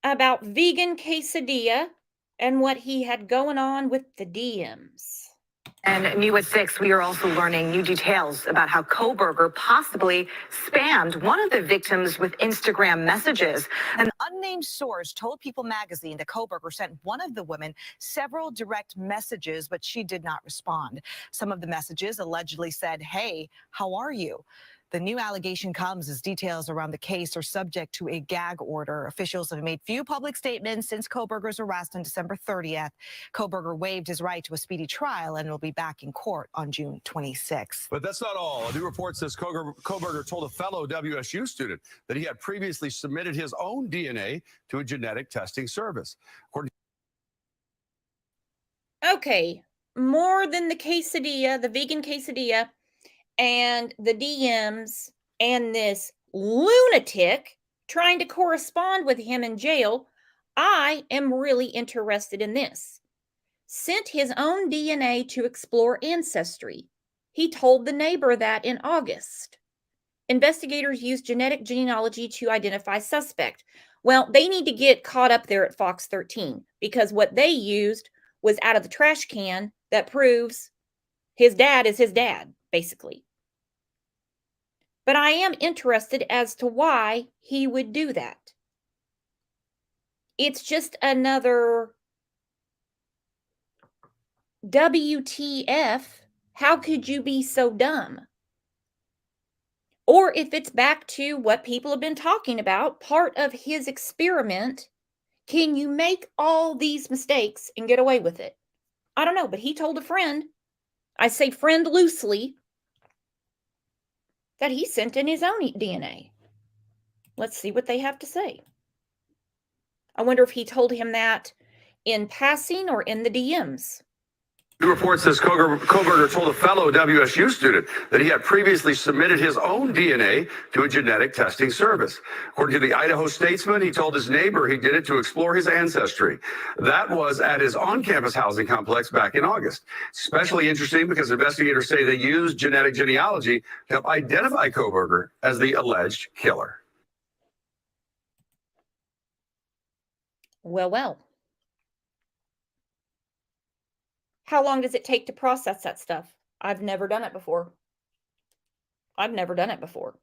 about vegan quesadilla and what he had going on with the DMs.
And new at 6, we are also learning new details about how Kohberger possibly spammed one of the victims with Instagram messages. An unnamed source told People magazine that Kohberger sent one of the women several direct messages, but she did not respond. Some of the messages allegedly said, "Hey, how are you?" The new allegation comes as details around the case are subject to a gag order. Officials have made few public statements since Kohberger's arrest on December 30th. Kohberger waived his right to a speedy trial and will be back in court on June 26th.
But that's not all. A new report says Kohberger told a fellow WSU student that he had previously submitted his own DNA to a genetic testing service.
Okay, more than the quesadilla, the vegan quesadilla, and the DMs, and this lunatic trying to correspond with him in jail, I am really interested in this. Sent his own DNA to explore ancestry. He told the neighbor that in August. Investigators used genetic genealogy to identify suspect. Well, they need to get caught up there at Fox 13 because what they used was out of the trash can that proves his dad is his dad, basically. But I am interested as to why he would do that. It's just another WTF. How could you be so dumb? Or if it's back to what people have been talking about, part of his experiment, can you make all these mistakes and get away with it? I don't know, but he told a friend, I say friend loosely, that he sent in his own DNA. Let's see what they have to say. I wonder if he told him that in passing or in the DMs.
The report says Kohberger told a fellow WSU student that he had previously submitted his own DNA to a genetic testing service. According to the Idaho Statesman, he told his neighbor he did it to explore his ancestry. That was at his on-campus housing complex back in August. Especially interesting because investigators say they used genetic genealogy to help identify Kohberger as the alleged killer.
Well, well. How long does it take to process that stuff? I've never done it before. I've never done it before.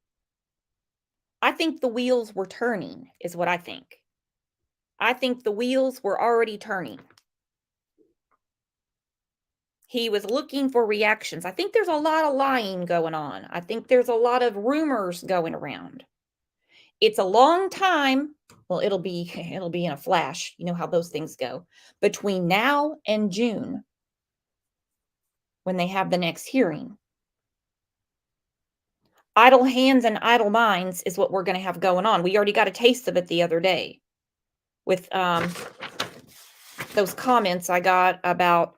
I think the wheels were turning, is what I think. I think the wheels were already turning. He was looking for reactions. I think there's a lot of lying going on. I think there's a lot of rumors going around. It's a long time. Well, it'll be in a flash. You know how those things go. Between now and June, when they have the next hearing. Idle hands and idle minds is what we're going to have going on. We already got a taste of it the other day with those comments I got about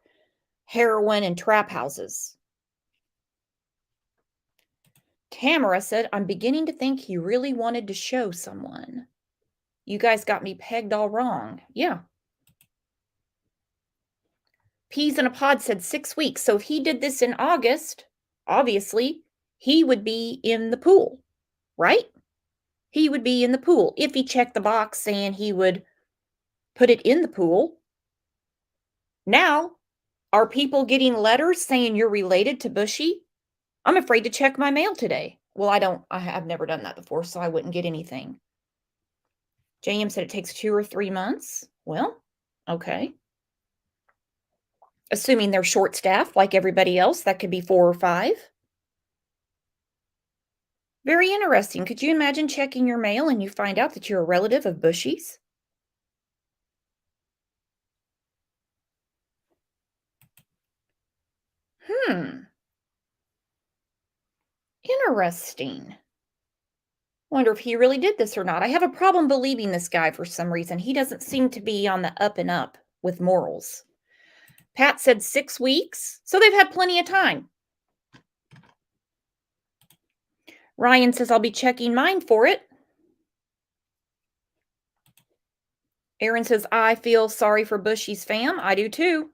heroin and trap houses. Tamara said, I'm beginning to think he really wanted to show someone. You guys got me pegged all wrong. Yeah. Peas in a Pod said 6 weeks. So if he did this in August, obviously, he would be in the pool, right? He would be in the pool if he checked the box saying he would put it in the pool. Now, are people getting letters saying you're related to Bushy? I'm afraid to check my mail today. Well, I have never done that before, so I wouldn't get anything. JM said it takes 2 or 3 months. Well, okay. Assuming they're short-staffed like everybody else, that could be 4 or 5. Very interesting. Could you imagine checking your mail and you find out that you're a relative of Bushy's? Interesting. Wonder if he really did this or not. I have a problem believing this guy for some reason. He doesn't seem to be on the up and up with morals. Pat said 6 weeks, so they've had plenty of time. Ryan says, I'll be checking mine for it. Aaron says, I feel sorry for Bushy's fam. I do too.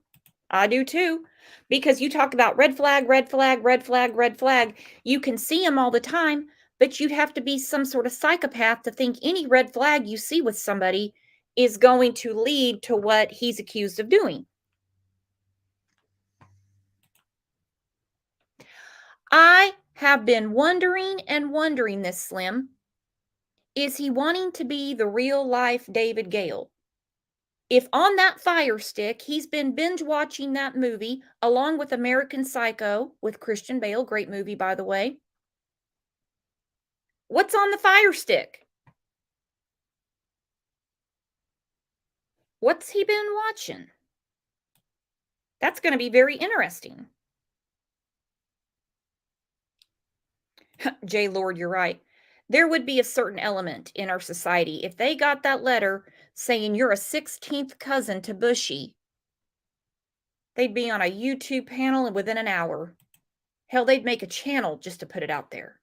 I do too. Because you talk about red flag, red flag, red flag, red flag. You can see them all the time, but you'd have to be some sort of psychopath to think any red flag you see with somebody is going to lead to what he's accused of doing. I have been wondering and wondering this, Slim. Is he wanting to be the real life David Gale? If on that Fire Stick, he's been binge watching that movie along with American Psycho with Christian Bale, great movie, by the way. What's on the Fire Stick? What's he been watching? That's going to be very interesting. Jay Lord, you're right. There would be a certain element in our society. If they got that letter saying you're a 16th cousin to Bushy, they'd be on a YouTube panel within an hour. Hell, they'd make a channel just to put it out there.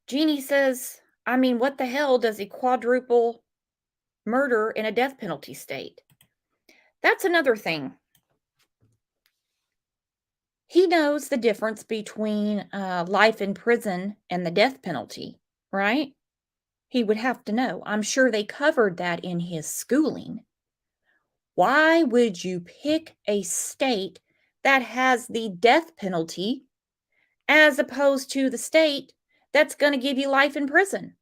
Jeannie says, I mean, what the hell does a quadruple murder in a death penalty state? That's another thing. He knows the difference between life in prison and the death penalty, right? He would have to know. I'm sure they covered that in his schooling. Why would you pick a state that has the death penalty as opposed to the state that's going to give you life in prison?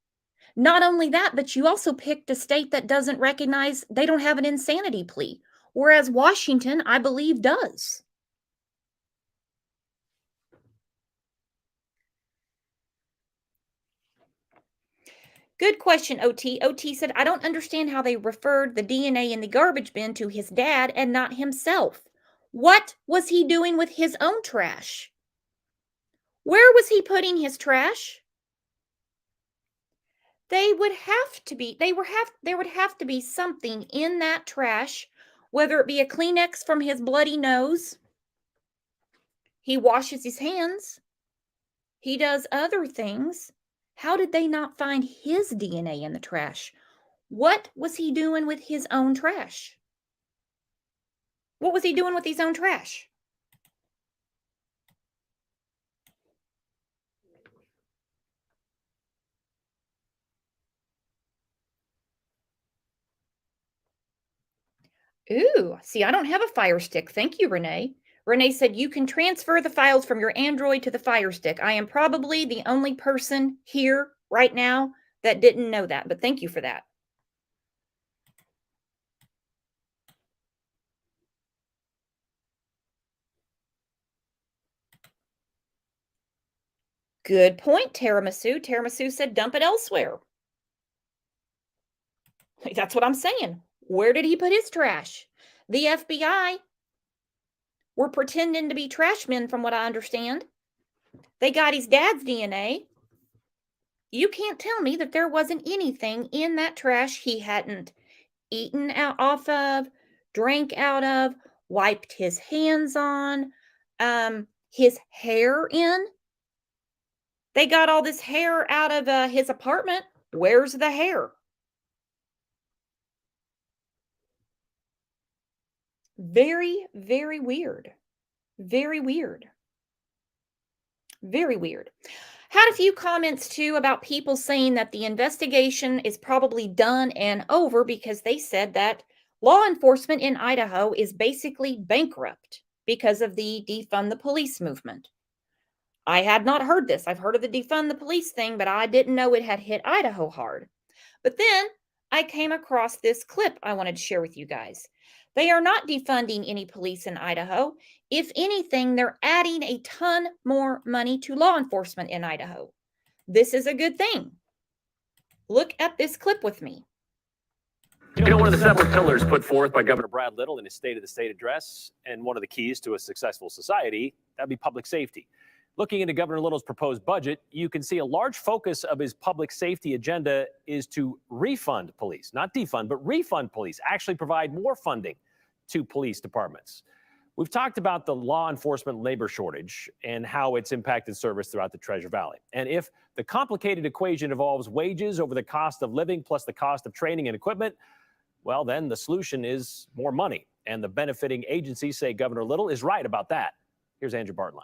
Not only that, but you also picked a state that doesn't recognize, they don't have an insanity plea, whereas Washington, I believe, does. Good question, OT. OT said, I don't understand how they referred the DNA in the garbage bin to his dad and not himself. What was he doing with his own trash? Where was he putting his trash? There would have to be something in that trash, whether it be a Kleenex from his bloody nose. He washes his hands. He does other things. How did they not find his DNA in the trash? What was he doing with his own trash? What was he doing with his own trash? Ooh, see, I don't have a Fire Stick. Thank you, Renee. Renee said, you can transfer the files from your Android to the Fire Stick. I am probably the only person here right now that didn't know that, but thank you for that. Good point, Tiramisu. Tiramisu said dump it elsewhere. That's what I'm saying. Where did he put his trash? The FBI were pretending to be trash men, from what I understand. They got his dad's DNA. You can't tell me that there wasn't anything in that trash he hadn't eaten out off of, drank out of, wiped his hands on, his hair in. They got all this hair out of his apartment. Where's the hair? Very, very weird. Very weird. Very weird. Had a few comments too about people saying that the investigation is probably done and over because they said that law enforcement in Idaho is basically bankrupt because of the defund the police movement. I had not heard this. I've heard of the defund the police thing, but I didn't know it had hit Idaho hard. But then I came across this clip I wanted to share with you guys. They are not defunding any police in Idaho. If anything, they're adding a ton more money to law enforcement in Idaho. This is a good thing. Look at this clip with me.
You know, one of the several pillars put forth by Governor Brad Little in his State of the State address, and one of the keys to a successful society, that'd be public safety. Looking into Governor Little's proposed budget, you can see a large focus of his public safety agenda is to refund police, not defund, but refund police, actually provide more funding to police departments. We've talked about the law enforcement labor shortage and how it's impacted service throughout the Treasure Valley. And if the complicated equation involves wages over the cost of living plus the cost of training and equipment, well, then the solution is more money. And the benefiting agencies say Governor Little is right about that. Here's Andrew Bartline.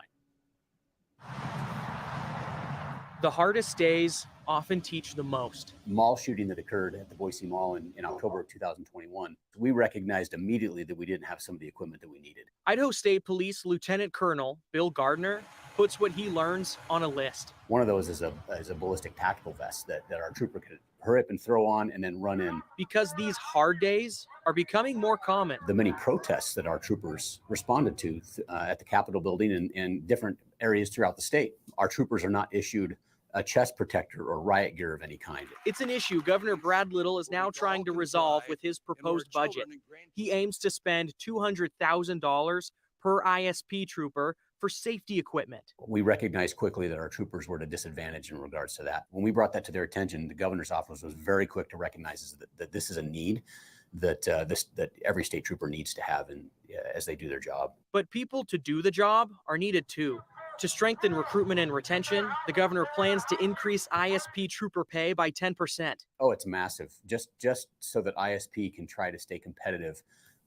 The hardest days often teach the most.
Mall shooting that occurred at the Boise Mall in October of 2021, we recognized immediately that we didn't have some of the equipment that we needed.
Idaho State Police Lieutenant Colonel Bill Gardner puts what he learns on a list.
One of those is a ballistic tactical vest that our trooper could hurry up and throw on and then run in.
Because these hard days are becoming more common.
The many protests that our troopers responded to at the Capitol building and different areas throughout the state, our troopers are not issued a chest protector or riot gear of any kind.
It's an issue Governor Brad Little is now trying to resolve with his proposed budget. He aims to spend $200,000 per ISP trooper for safety equipment.
We recognized quickly that our troopers were at a disadvantage in regards to that. When we brought that to their attention, the governor's office was very quick to recognize that this is a need that every state trooper needs to have as they do their job.
But people to do the job are needed too. To strengthen recruitment and retention, the governor plans to increase ISP trooper pay by 10%.
Oh, it's massive. Just so that ISP can try to stay competitive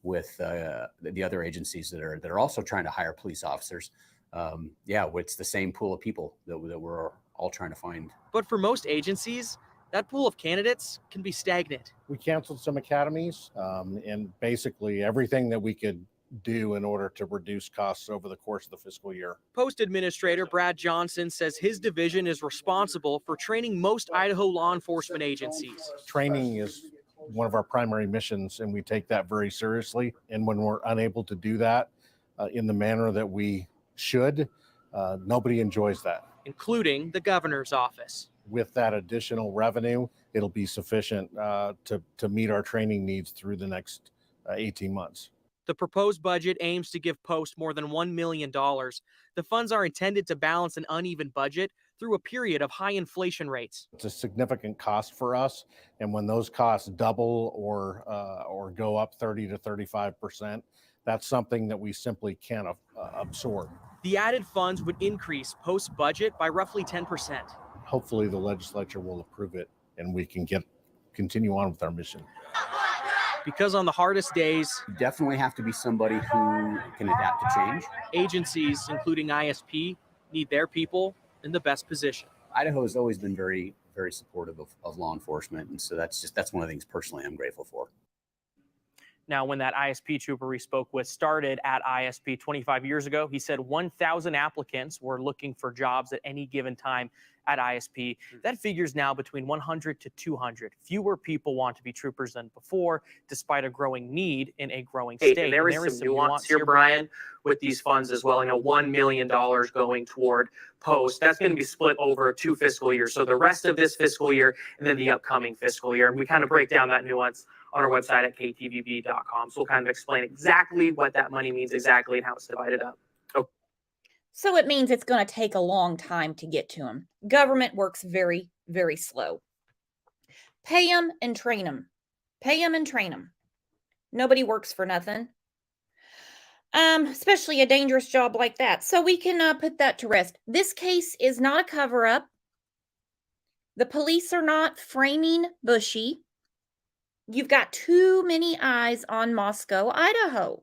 with the other agencies that are also trying to hire police officers. It's the same pool of people that we're all trying to find.
But for most agencies, that pool of candidates can be stagnant.
We canceled some academies and basically everything that we could do in order to reduce costs over the course of the fiscal year.
Post Administrator Brad Johnson says his division is responsible for training most Idaho law enforcement agencies.
Training is one of our primary missions, and we take that very seriously. And when we're unable to do that in the manner that we should, nobody enjoys that.
Including the governor's office.
With that additional revenue, it'll be sufficient to meet our training needs through the next 18 months.
The proposed budget aims to give Post more than $1 million. The funds are intended to balance an uneven budget through a period of high inflation rates.
It's a significant cost for us, and when those costs double or go up 30 to 35%, that's something that we simply can't absorb.
The added funds would increase Post's budget by roughly 10%.
Hopefully the legislature will approve it and we can continue on with our mission.
Because on the hardest days,
You definitely have to be somebody who can adapt to change.
agencies, including ISP, need their people in the best position.
Idaho has always been very, very supportive of law enforcement. And so that's one of the things personally I'm grateful for.
Now, when that ISP trooper we spoke with started at ISP 25 years ago, he said 1,000 applicants were looking for jobs at any given time at ISP. That figure's now between 100 to 200. Fewer people want to be troopers than before, despite a growing need in a growing state.
And there is some nuance here, Brian, with these funds as well. $1 million going toward post. That's going to be split over 2 fiscal years. So the rest of this fiscal year and then the upcoming fiscal year. And we kind of break down that nuance on our website at ktvb.com. So we'll kind of explain exactly what that money means exactly and how it's divided up. Okay.
So it means it's going to take a long time to get to them. Government works very, very slow. Pay them and train them. Pay them and train them. Nobody works for nothing. Especially a dangerous job like that. So we can put that to rest. This case is not a cover-up. The police are not framing Bushy. You've got too many eyes on Moscow, Idaho.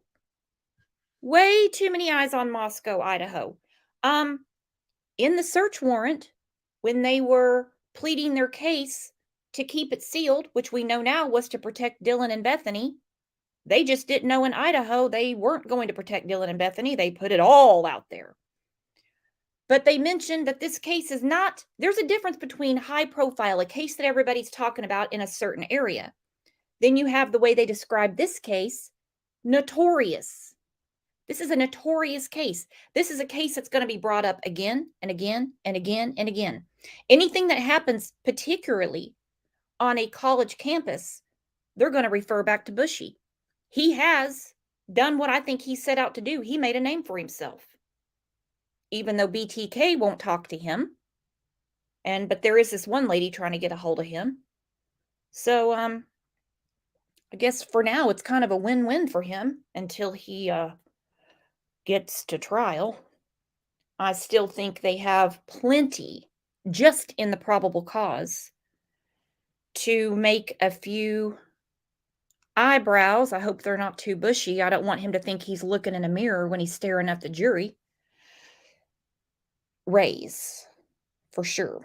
Way too many eyes on Moscow, Idaho. In the search warrant, when they were pleading their case to keep it sealed, which we know now was to protect Dylan and Bethany, they just didn't know in Idaho they weren't going to protect Dylan and Bethany. They put it all out there. But they mentioned that this case is not, there's a difference between high profile, a case that everybody's talking about in a certain area. Then you have the way they describe this case, notorious. This is a notorious case. This is a case that's going to be brought up again and again and again and again. Anything that happens, particularly on a college campus, they're going to refer back to Bushy. He has done what I think he set out to do. He made a name for himself. Even though BTK won't talk to him. But there is this one lady trying to get a hold of him. So, I guess for now it's kind of a win-win for him until he gets to trial. I still think they have plenty, just in the probable cause, to make a few eyebrows. I hope they're not too bushy. I don't want him to think he's looking in a mirror when he's staring at the jury. Raise, for sure.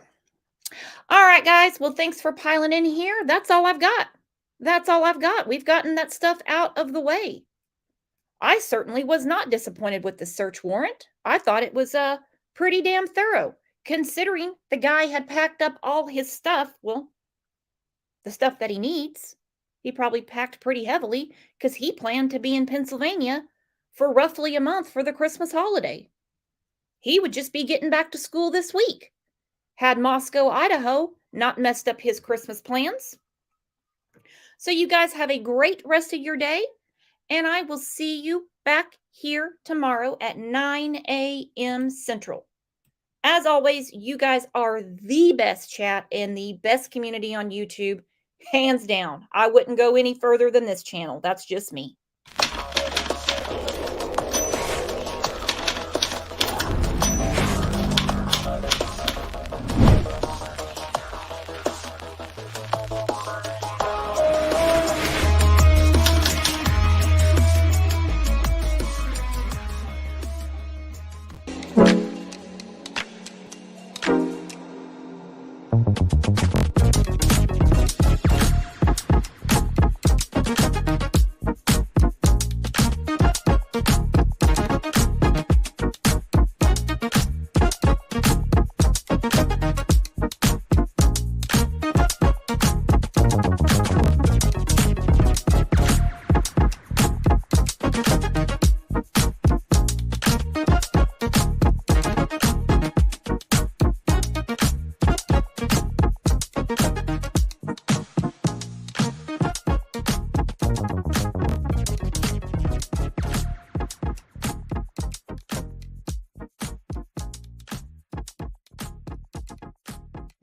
All right, guys. Well, thanks for piling in here. That's all I've got. That's all I've got. We've gotten that stuff out of the way. I certainly was not disappointed with the search warrant. I thought it was pretty damn thorough, considering the guy had packed up all his stuff. Well, the stuff that he needs. He probably packed pretty heavily because he planned to be in Pennsylvania for roughly a month for the Christmas holiday. He would just be getting back to school this week, had Moscow, Idaho not messed up his Christmas plans. So you guys have a great rest of your day, and I will see you back here tomorrow at 9 a.m. Central. As always, you guys are the best chat and the best community on YouTube, hands down. I wouldn't go any further than this channel. That's just me.